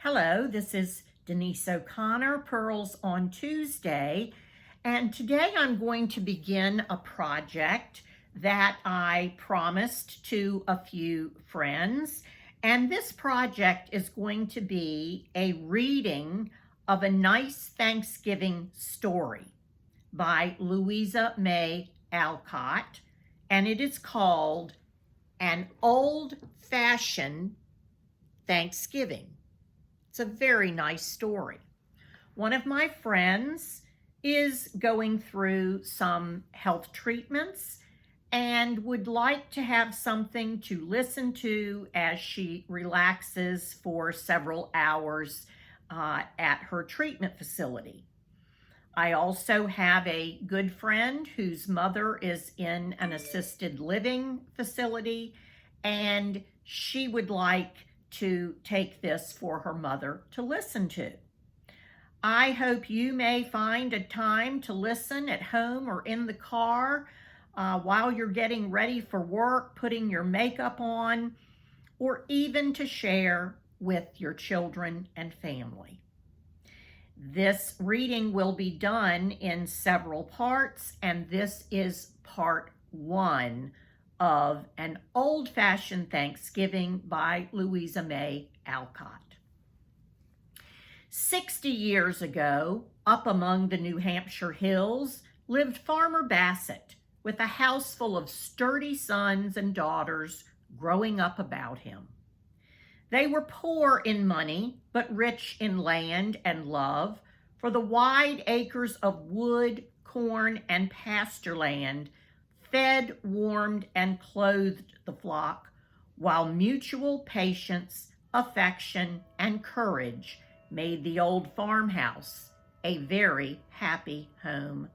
Hello, this is Denise O'Connor, Pearls on Tuesday, and today I'm going to begin a project that I promised to a few friends, and this project is going to be a reading of a nice Thanksgiving story by Louisa May Alcott, and it is called An Old-Fashioned Thanksgiving. It's a very nice story. One of my friends is going through some health treatments and would like to have something to listen to as she relaxes for several hours at her treatment facility. I also have a good friend whose mother is in an assisted living facility, and she would like to take this for her mother to listen to. I hope you may find a time to listen at home or in the car while you're getting ready for work, putting your makeup on, or even to share with your children and family. This reading will be done in several parts, and this is part 1 of An Old-Fashioned Thanksgiving by Louisa May Alcott. 60 years ago, up among the New Hampshire hills, lived Farmer Bassett with a house full of sturdy sons and daughters growing up about him. They were poor in money, but rich in land and love, for the wide acres of wood, corn, and pasture land fed, warmed, and clothed the flock, while mutual patience, affection, and courage made the old farmhouse a very happy home.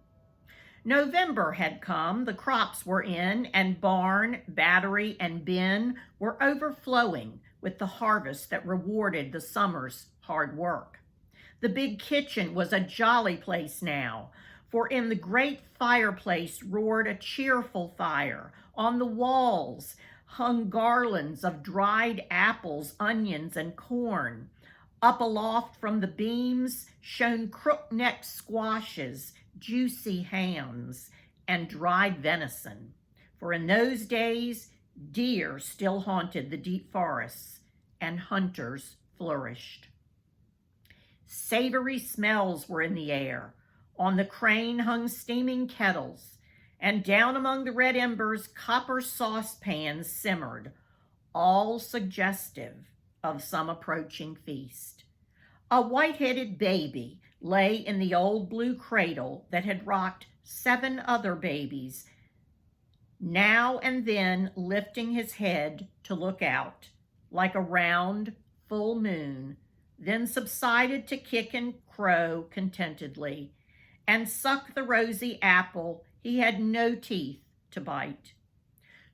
November had come, the crops were in, and barn, battery, and bin were overflowing with the harvest that rewarded the summer's hard work. The big kitchen was a jolly place now, for in the great fireplace roared a cheerful fire. On the walls hung garlands of dried apples, onions, and corn. Up aloft from the beams shone crook-necked squashes, juicy hams, and dried venison. For in those days, deer still haunted the deep forests, and hunters flourished. Savory smells were in the air. On the crane hung steaming kettles, and down among the red embers copper saucepans simmered, all suggestive of some approaching feast. A white-headed baby lay in the old blue cradle that had rocked 7 other babies, now and then lifting his head to look out, like a round, full moon, then subsided to kick and crow contentedly, and suck the rosy apple he had no teeth to bite.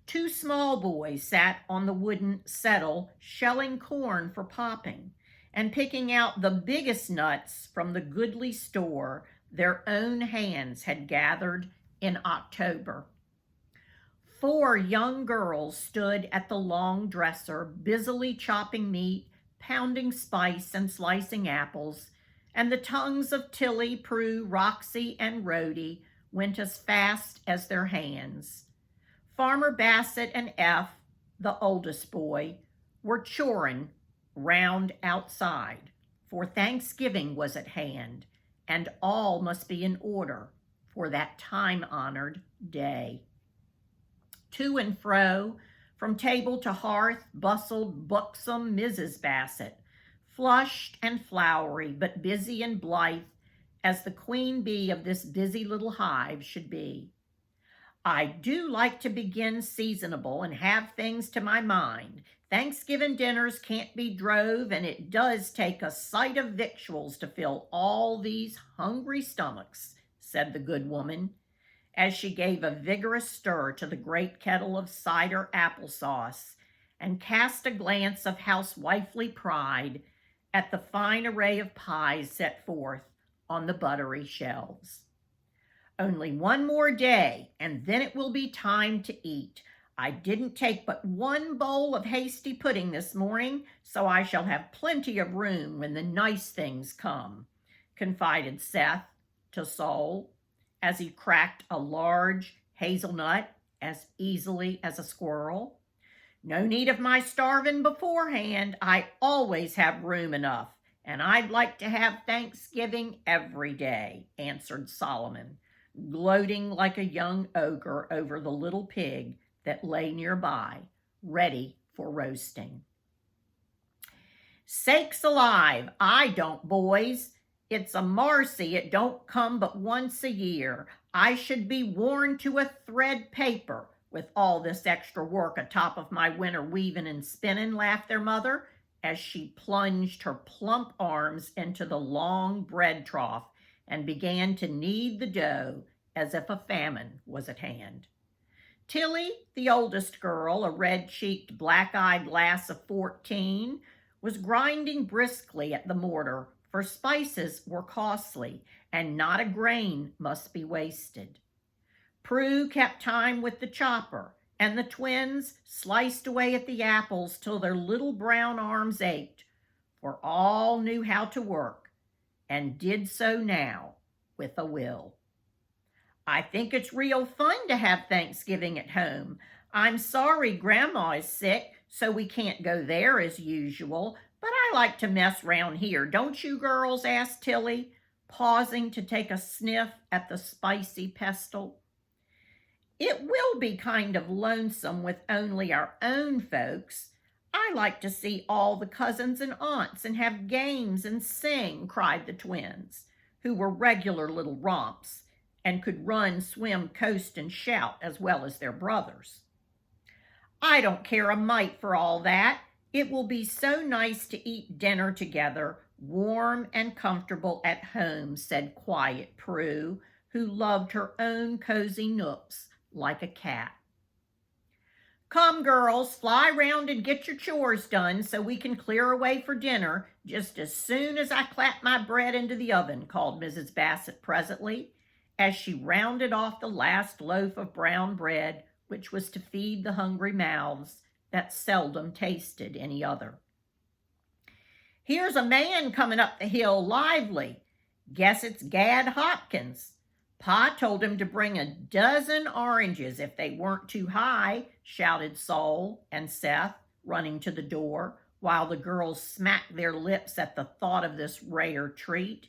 2 small boys sat on the wooden settle, shelling corn for popping, and picking out the biggest nuts from the goodly store their own hands had gathered in October. 4 young girls stood at the long dresser, busily chopping meat, pounding spice, and slicing apples, and the tongues of Tilly, Prue, Roxy, and Rhodey went as fast as their hands. Farmer Bassett and F, the oldest boy, were choring round outside, for Thanksgiving was at hand, and all must be in order for that time-honored day. To and fro, from table to hearth, bustled buxom Mrs. Bassett, flushed and flowery, but busy and blithe, as the queen bee of this busy little hive should be. I do like to begin seasonable and have things to my mind. Thanksgiving dinners can't be drove, and it does take a sight of victuals to fill all these hungry stomachs, said the good woman, as she gave a vigorous stir to the great kettle of cider applesauce and cast a glance of housewifely pride at the fine array of pies set forth on the buttery shelves. Only one more day, and then it will be time to eat. I didn't take but one bowl of hasty pudding this morning, so I shall have plenty of room when the nice things come," confided Seth to Sol as he cracked a large hazelnut as easily as a squirrel. "No need of my starving beforehand. I always have room enough, and I'd like to have Thanksgiving every day," answered Solomon, gloating like a young ogre over the little pig that lay nearby, ready for roasting. "Sakes alive, I don't, boys. It's a marcy it don't come but once a year. I should be worn to a thread paper with all this extra work atop of my winter weaving and spinning," laughed their mother, as she plunged her plump arms into the long bread trough and began to knead the dough as if a famine was at hand. Tilly, the oldest girl, a red-cheeked, black-eyed lass of 14, was grinding briskly at the mortar, for spices were costly, and not a grain must be wasted. Prue kept time with the chopper, and the twins sliced away at the apples till their little brown arms ached, for all knew how to work, and did so now with a will. "I think it's real fun to have Thanksgiving at home. I'm sorry Grandma is sick, so we can't go there as usual, but I like to mess round here, don't you girls?" asked Tilly, pausing to take a sniff at the spicy pestle. "It will be kind of lonesome with only our own folks. I like to see all the cousins and aunts and have games and sing," cried the twins, who were regular little romps and could run, swim, coast, and shout as well as their brothers. "I don't care a mite for all that. It will be so nice to eat dinner together, warm and comfortable at home," said quiet Prue, who loved her own cozy nooks like a cat. "Come, girls, fly round and get your chores done so we can clear away for dinner just as soon as I clap my bread into the oven," called Mrs. Bassett presently, as she rounded off the last loaf of brown bread, which was to feed the hungry mouths that seldom tasted any other. "Here's a man coming up the hill lively. Guess it's Gad Hopkins. Pa told him to bring a dozen oranges if they weren't too high," shouted Sol and Seth, running to the door, while the girls smacked their lips at the thought of this rare treat,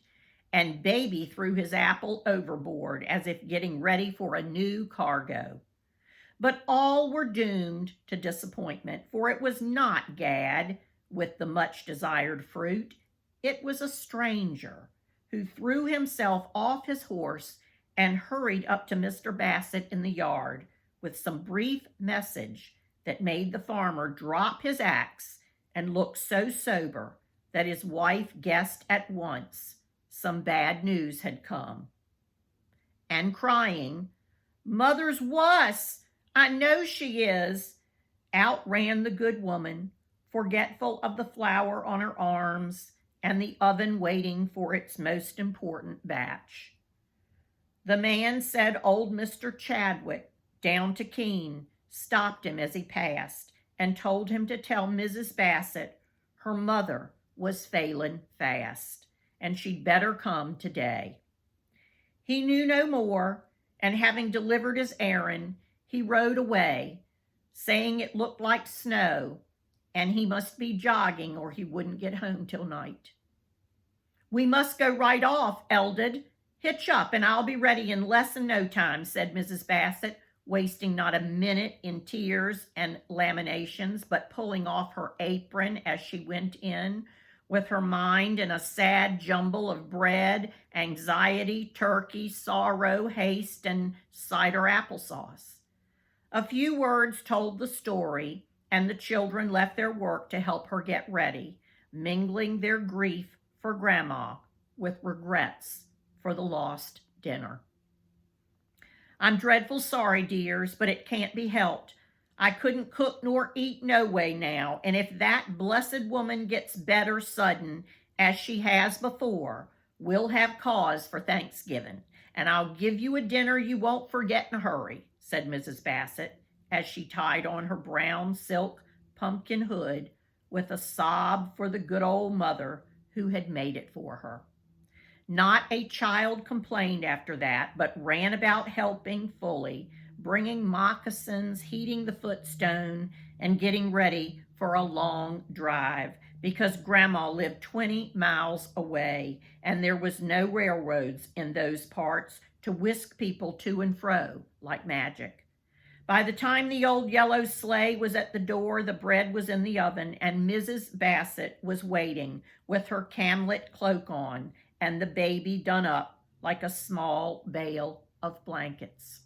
and Baby threw his apple overboard as if getting ready for a new cargo. But all were doomed to disappointment, for it was not Gad with the much-desired fruit. It was a stranger who threw himself off his horse and hurried up to Mr. Bassett in the yard with some brief message that made the farmer drop his axe and look so sober that his wife guessed at once some bad news had come. And crying, "Mother's wuss, I know she is," out ran the good woman, forgetful of the flour on her arms and the oven waiting for its most important batch. The man said old Mr. Chadwick, down to Keene, stopped him as he passed and told him to tell Mrs. Bassett her mother was failing fast, and she'd better come today. He knew no more, and having delivered his errand, he rode away, saying it looked like snow, and he must be jogging or he wouldn't get home till night. "We must go right off, Eldad. Hitch up, and I'll be ready in less than no time," said Mrs. Bassett, wasting not a minute in tears and lamentations, but pulling off her apron as she went in, with her mind in a sad jumble of bread, anxiety, turkey, sorrow, haste, and cider applesauce. A few words told the story, and the children left their work to help her get ready, mingling their grief for Grandma with regrets for the lost dinner. "I'm dreadful sorry, dears, but it can't be helped. I couldn't cook nor eat no way now, and if that blessed woman gets better sudden, as she has before, we'll have cause for Thanksgiving, and I'll give you a dinner you won't forget in a hurry," said Mrs. Bassett, as she tied on her brown silk pumpkin hood with a sob for the good old mother who had made it for her. Not a child complained after that, but ran about helping fully, bringing moccasins, heating the footstone, and getting ready for a long drive because Grandma lived 20 miles away and there was no railroads in those parts to whisk people to and fro like magic. By the time the old yellow sleigh was at the door, the bread was in the oven, and Mrs. Bassett was waiting with her camlet cloak on and the baby done up like a small bale of blankets.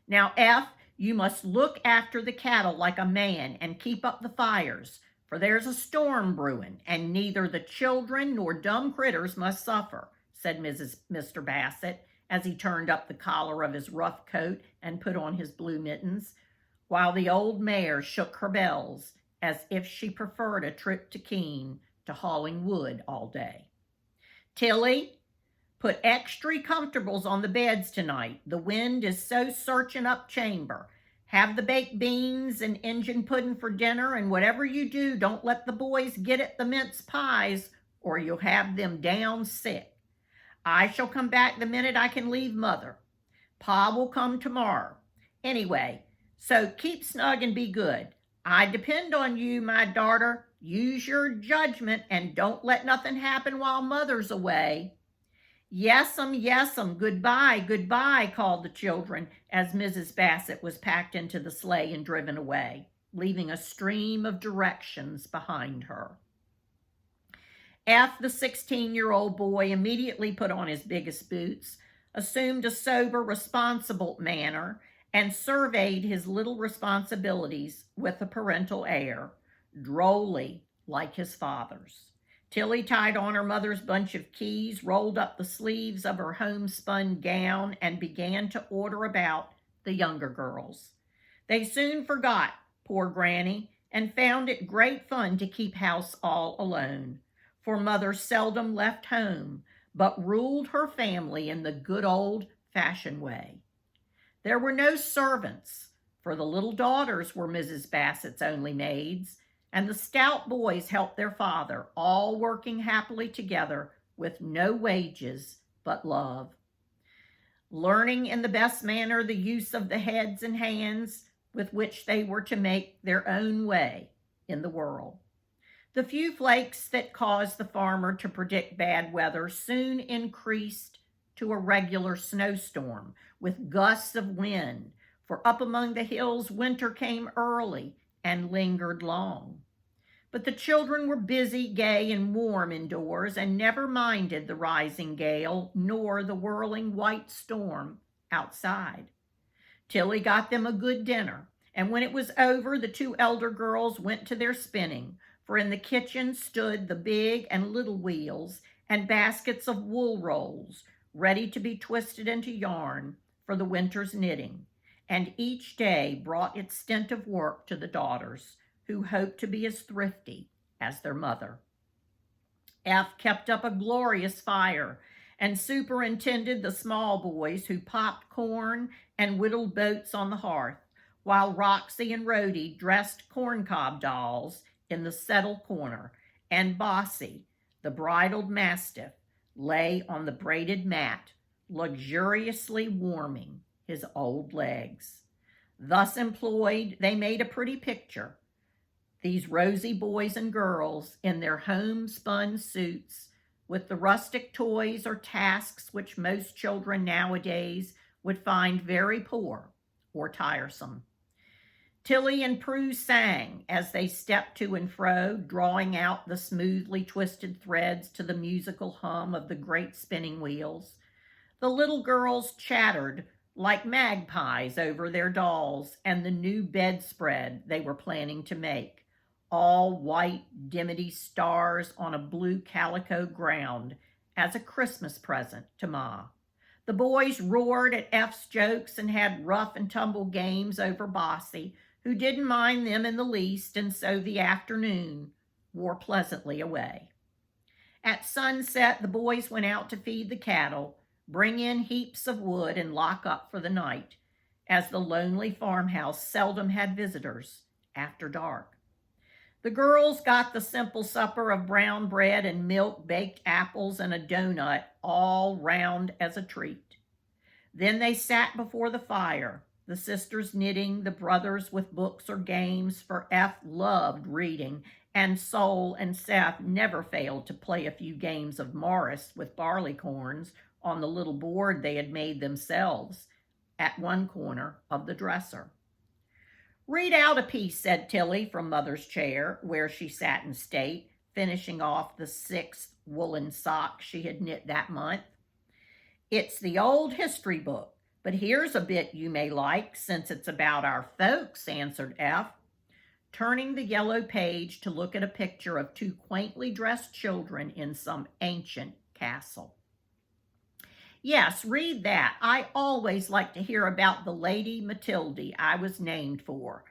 Now, F, you must look after the cattle like a man and keep up the fires, for there's a storm brewing, and neither the children nor dumb critters must suffer, said Mr. Bassett, as he turned up the collar of his rough coat and put on his blue mittens, while the old mare shook her bells as if she preferred a trip to Keene to hauling wood all day. Tilly, put extra comfortables on the beds tonight. The wind is so searching up chamber. Have the baked beans and Injun pudding for dinner, and whatever you do, don't let the boys get at the mince pies, or you'll have them down sick. I shall come back the minute I can leave Mother. Pa will come tomorrow. Anyway, so keep snug and be good. I depend on you, my daughter. Use your judgment and don't let nothing happen while Mother's away. Yes'm, goodbye, goodbye, called the children as Mrs. Bassett was packed into the sleigh and driven away, leaving a stream of directions behind her. F, the 16-year-old boy, immediately put on his biggest boots, assumed a sober, responsible manner, and surveyed his little responsibilities with a parental air, drolly like his father's. Tilly tied on her mother's bunch of keys, rolled up the sleeves of her homespun gown, and began to order about the younger girls. They soon forgot poor Granny and found it great fun to keep house all alone, for Mother seldom left home, but ruled her family in the good old-fashioned way. There were no servants, for the little daughters were Mrs. Bassett's only maids, and the stout boys helped their father, all working happily together with no wages but love. Learning in the best manner the use of the heads and hands with which they were to make their own way in the world. The few flakes that caused the farmer to predict bad weather soon increased to a regular snowstorm with gusts of wind, for up among the hills winter came early and lingered long. But the children were busy, gay, and warm indoors and never minded the rising gale nor the whirling white storm outside. Tilly got them a good dinner, and when it was over, the two elder girls went to their spinning, for in the kitchen stood the big and little wheels and baskets of wool rolls, ready to be twisted into yarn for the winter's knitting, and each day brought its stint of work to the daughters, who hoped to be as thrifty as their mother. F kept up a glorious fire and superintended the small boys who popped corn and whittled boats on the hearth, while Roxy and Rhodey dressed corncob dolls in the settle corner, and Bossy, the bridled mastiff, lay on the braided mat, luxuriously warming his old legs. Thus employed, they made a pretty picture, these rosy boys and girls in their homespun suits, with the rustic toys or tasks which most children nowadays would find very poor or tiresome. Tilly and Prue sang as they stepped to and fro, drawing out the smoothly twisted threads to the musical hum of the great spinning wheels. The little girls chattered like magpies over their dolls and the new bedspread they were planning to make, all white dimity stars on a blue calico ground, as a Christmas present to Ma. The boys roared at F's jokes and had rough and tumble games over Bossy, who didn't mind them in the least, and so the afternoon wore pleasantly away. At sunset, the boys went out to feed the cattle, bring in heaps of wood, and lock up for the night. as the lonely farmhouse seldom had visitors after dark. The girls got the simple supper of brown bread and milk, baked apples, and a donut, all round as a treat. Then they sat before the fire, the sisters knitting, the brothers with books or games, for F loved reading, and Sol and Seth never failed to play a few games of Morris with barleycorns on the little board they had made themselves at one corner of the dresser. "Read out a piece," said Tilly from Mother's chair, where she sat in state, finishing off the 6th woolen sock she had knit that month. "It's the old history book, but here's a bit you may like, since it's about our folks," answered F, turning the yellow page to look at a picture of 2 quaintly dressed children in some ancient castle. "Yes, read that. I always like to hear about the Lady Matilde I was named for,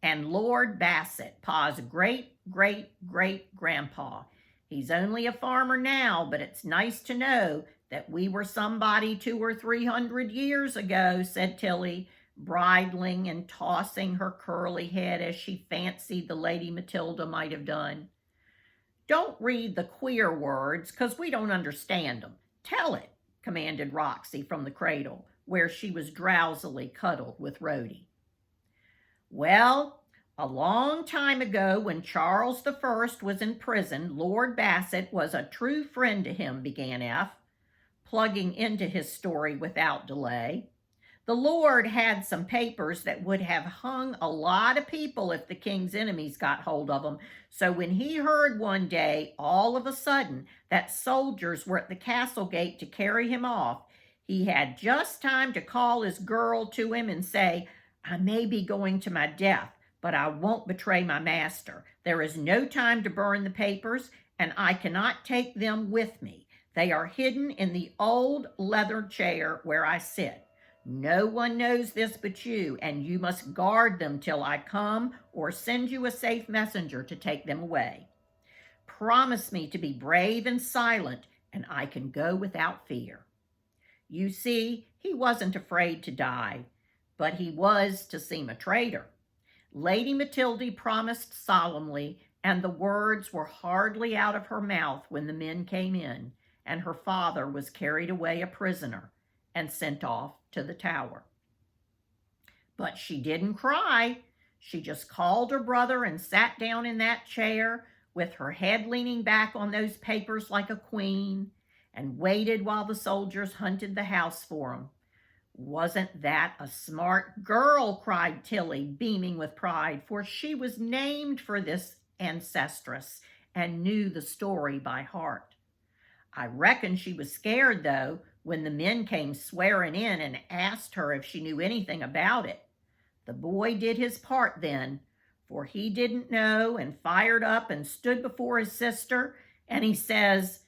and Lord Bassett, Pa's great-great-great-grandpa. He's only a farmer now, but it's nice to know that we were somebody 200 or 300 years ago," said Tilly, bridling and tossing her curly head as she fancied the Lady Matilda might have done. "Don't read the queer words, 'cause we don't understand 'em. Tell it," commanded Roxy from the cradle, where she was drowsily cuddled with Rhodey. "Well, a long time ago, when Charles I was in prison, Lord Bassett was a true friend to him," began F, plugging into his story without delay. "The Lord had some papers that would have hung a lot of people if the king's enemies got hold of them. So when he heard one day, all of a sudden, that soldiers were at the castle gate to carry him off, he had just time to call his girl to him and say, 'I may be going to my death, but I won't betray my master. There is no time to burn the papers, and I cannot take them with me. They are hidden in the old leather chair where I sit. No one knows this but you, and you must guard them till I come or send you a safe messenger to take them away. Promise me to be brave and silent, and I can go without fear.' You see, he wasn't afraid to die, but he was to seem a traitor. Lady Matilde promised solemnly, and the words were hardly out of her mouth when the men came in, and her father was carried away a prisoner and sent off to the Tower. But she didn't cry. She just called her brother and sat down in that chair with her head leaning back on those papers like a queen, and waited while the soldiers hunted the house for 'em. Wasn't that a smart girl?" cried Tilly, beaming with pride, for she was named for this ancestress and knew the story by heart. "I reckon she was scared, though, when the men came swearing in and asked her if she knew anything about it. The boy did his part then, for he didn't know, and fired up and stood before his sister, and he says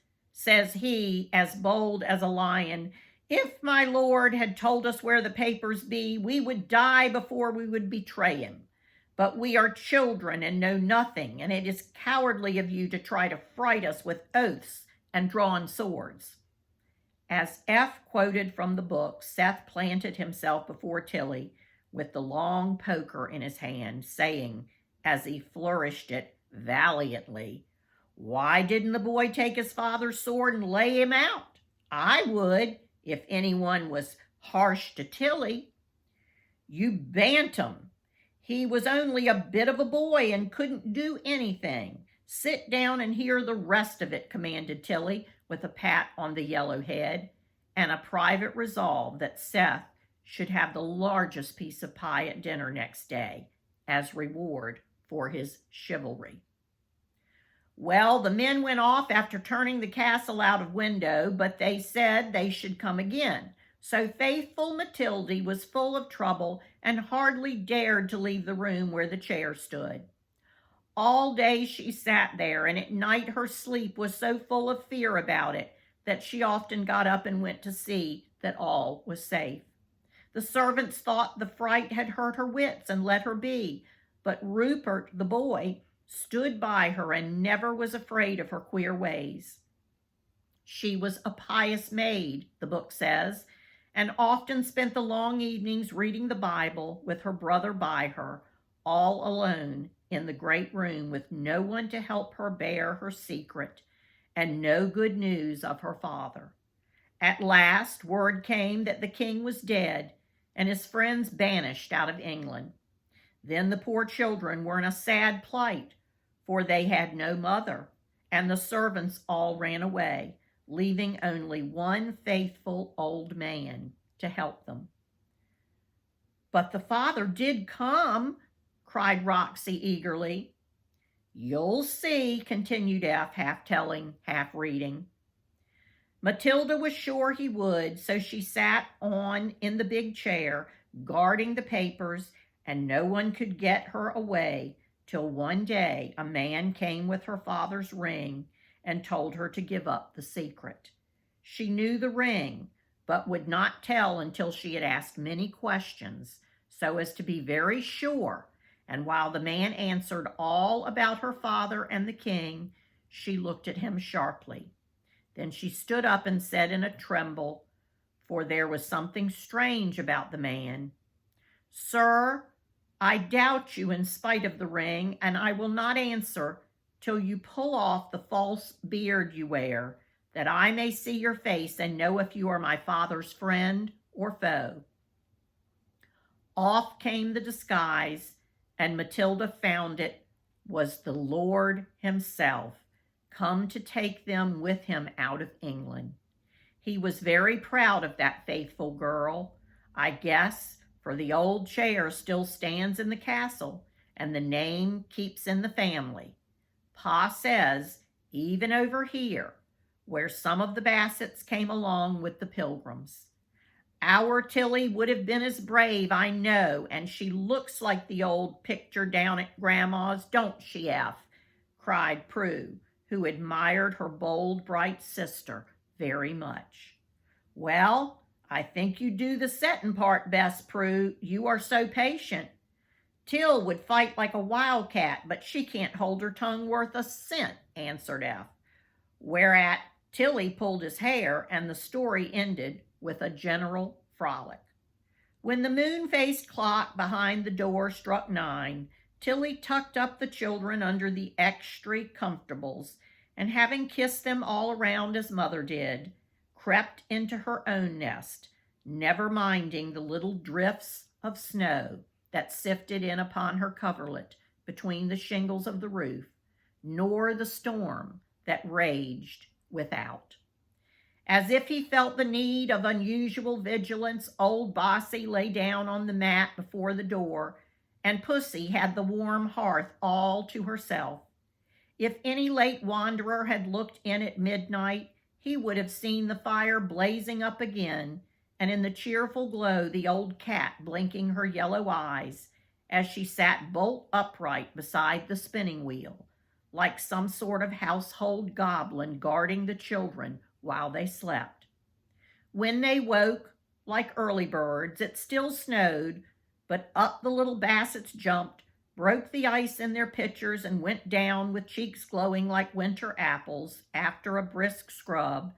he, as bold as a lion, 'If my lord had told us where the papers be, we would die before we would betray him. But we are children and know nothing, and it is cowardly of you to try to fright us with oaths and drawn swords.'" As F quoted from the book, Seth planted himself before Tilly with the long poker in his hand, saying, as he flourished it valiantly, "Why didn't the boy take his father's sword and lay him out? I would, if anyone was harsh to Tilly." "You bantam. He was only a bit of a boy and couldn't do anything. Sit down and hear the rest of it," commanded Tilly, with a pat on the yellow head, and a private resolve that Seth should have the largest piece of pie at dinner next day, as reward for his chivalry. Well, the men went off after turning the castle out of window, but they said they should come again. So faithful Matilde was full of trouble and hardly dared to leave the room where the chair stood. All day she sat there, and at night her sleep was so full of fear about it that she often got up and went to see that all was safe. The servants thought the fright had hurt her wits and let her be, but Rupert, the boy, stood by her and never was afraid of her queer ways. She was a pious maid, the book says, and often spent the long evenings reading the Bible with her brother by her, all alone in the great room with no one to help her bear her secret and no good news of her father. At last, word came that the king was dead and his friends banished out of England. Then the poor children were in a sad plight, for they had no mother, and the servants all ran away, leaving only one faithful old man to help them. "But the father did come," cried Roxy eagerly. "You'll see," continued Eph, half telling, half reading. Matilda was sure he would, so she sat on in the big chair, guarding the papers, and no one could get her away till one day a man came with her father's ring and told her to give up the secret. She knew the ring, but would not tell until she had asked many questions, so as to be very sure, and while the man answered all about her father and the king, she looked at him sharply. Then she stood up and said in a tremble, for there was something strange about the man, "Sir, I doubt you in spite of the ring, and I will not answer till you pull off the false beard you wear, that I may see your face and know if you are my father's friend or foe." Off came the disguise, and Matilda found it was the Lord himself, come to take them with him out of England. He was very proud of that faithful girl, I guess, for the old chair still stands in the castle, and the name keeps in the family. Pa says, even over here, where some of the Bassets came along with the Pilgrims. Our Tilly would have been as brave, I know, and she looks like the old picture down at Grandma's, don't she, Eph?" cried Prue, who admired her bold, bright sister very much. "Well, I think you do the settin' part best, Prue. You are so patient. Till would fight like a wildcat, but she can't hold her tongue worth a cent," answered Eph. Whereat Tilly pulled his hair, and the story ended with a general frolic. When the moon-faced clock behind the door struck 9, Tilly tucked up the children under the extra comfortables, and having kissed them all around as mother did, crept into her own nest, never minding the little drifts of snow that sifted in upon her coverlet between the shingles of the roof, nor the storm that raged without. As if he felt the need of unusual vigilance, old Bossy lay down on the mat before the door, and Pussy had the warm hearth all to herself. If any late wanderer had looked in at midnight, he would have seen the fire blazing up again, and in the cheerful glow the old cat blinking her yellow eyes as she sat bolt upright beside the spinning wheel, like some sort of household goblin guarding the children while they slept. When they woke, like early birds, it still snowed, but up the little Bassets jumped, broke the ice in their pitchers, and went down with cheeks glowing like winter apples after a brisk scrub,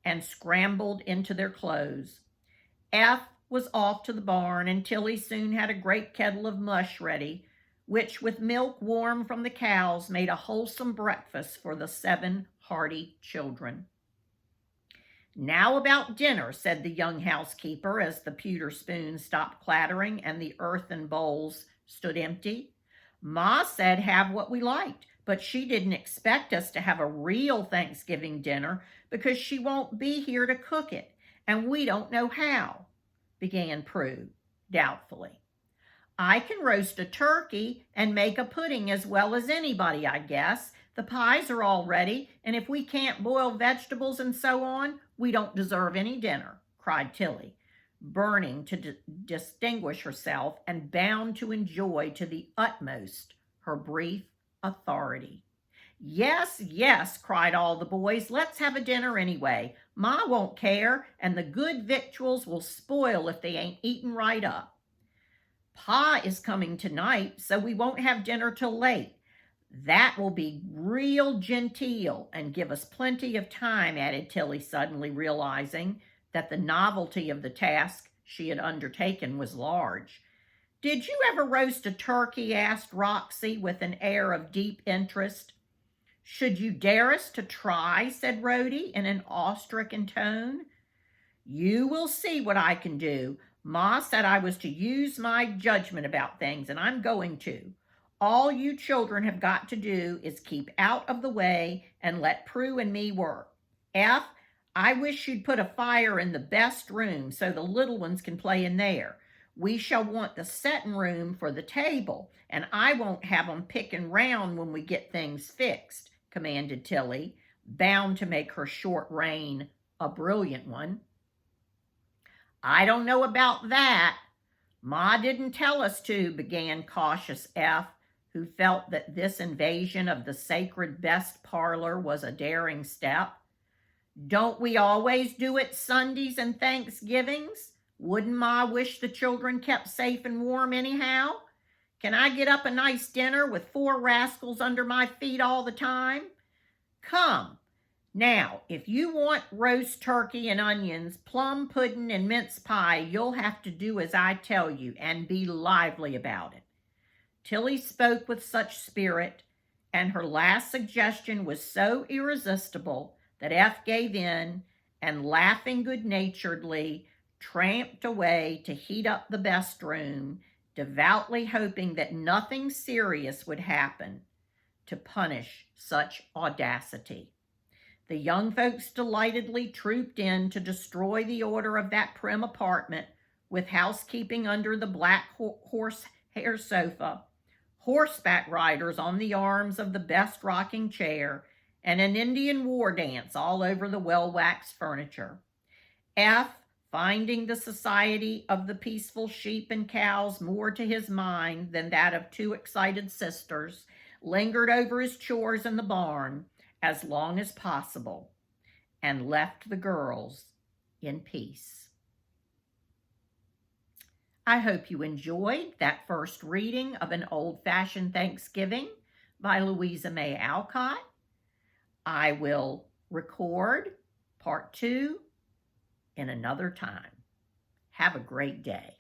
and scrambled into their clothes. Eph was off to the barn, and Tilly soon had a great kettle of mush ready, which, with milk warm from the cows, made a wholesome breakfast for the 7 hearty children. "Now about dinner," said the young housekeeper as the pewter spoons stopped clattering and the earthen bowls stood empty. "Ma said have what we liked, but she didn't expect us to have a real Thanksgiving dinner because she won't be here to cook it, and we don't know how," began Prue doubtfully. "I can roast a turkey and make a pudding as well as anybody, I guess. The pies are all ready, and if we can't boil vegetables and so on, we don't deserve any dinner," cried Tilly, burning to distinguish herself and bound to enjoy to the utmost her brief authority. "Yes, yes," cried all the boys. "Let's have a dinner anyway. Ma won't care, and the good victuals will spoil if they ain't eaten right up. Pa is coming tonight, so we won't have dinner till late. That will be real genteel and give us plenty of time," added Tilly, suddenly realizing, that the novelty of the task she had undertaken was large. "Did you ever roast a turkey?" asked Roxy with an air of deep interest. "Should you dare us to try?" said Rhodey in an awe-stricken tone. "You will see what I can do. Ma said I was to use my judgment about things, and I'm going to. All you children have got to do is keep out of the way and let Prue and me work. F, I wish you'd put a fire in the best room so the little ones can play in there. We shall want the settin' room for the table, and I won't have 'em picking round when we get things fixed," commanded Tilly, bound to make her short reign a brilliant one. "I don't know about that. Ma didn't tell us to," began cautious F, who felt that this invasion of the sacred best parlor was a daring step. "Don't we always do it Sundays and Thanksgivings? Wouldn't Ma wish the children kept safe and warm anyhow? Can I get up a nice dinner with 4 rascals under my feet all the time? Come. Now, if you want roast turkey and onions, plum pudding and mince pie, you'll have to do as I tell you and be lively about it." Tilly spoke with such spirit, and her last suggestion was so irresistible that F gave in and, laughing good-naturedly, tramped away to heat up the best room, devoutly hoping that nothing serious would happen to punish such audacity. The young folks delightedly trooped in to destroy the order of that prim apartment, with housekeeping under the black horsehair sofa, horseback riders on the arms of the best rocking chair, and an Indian war dance all over the well-waxed furniture. F, finding the society of the peaceful sheep and cows more to his mind than that of 2 excited sisters, lingered over his chores in the barn as long as possible, and left the girls in peace. I hope you enjoyed that first reading of An Old-Fashioned Thanksgiving by Louisa May Alcott. I will record part 2 in another time. Have a great day.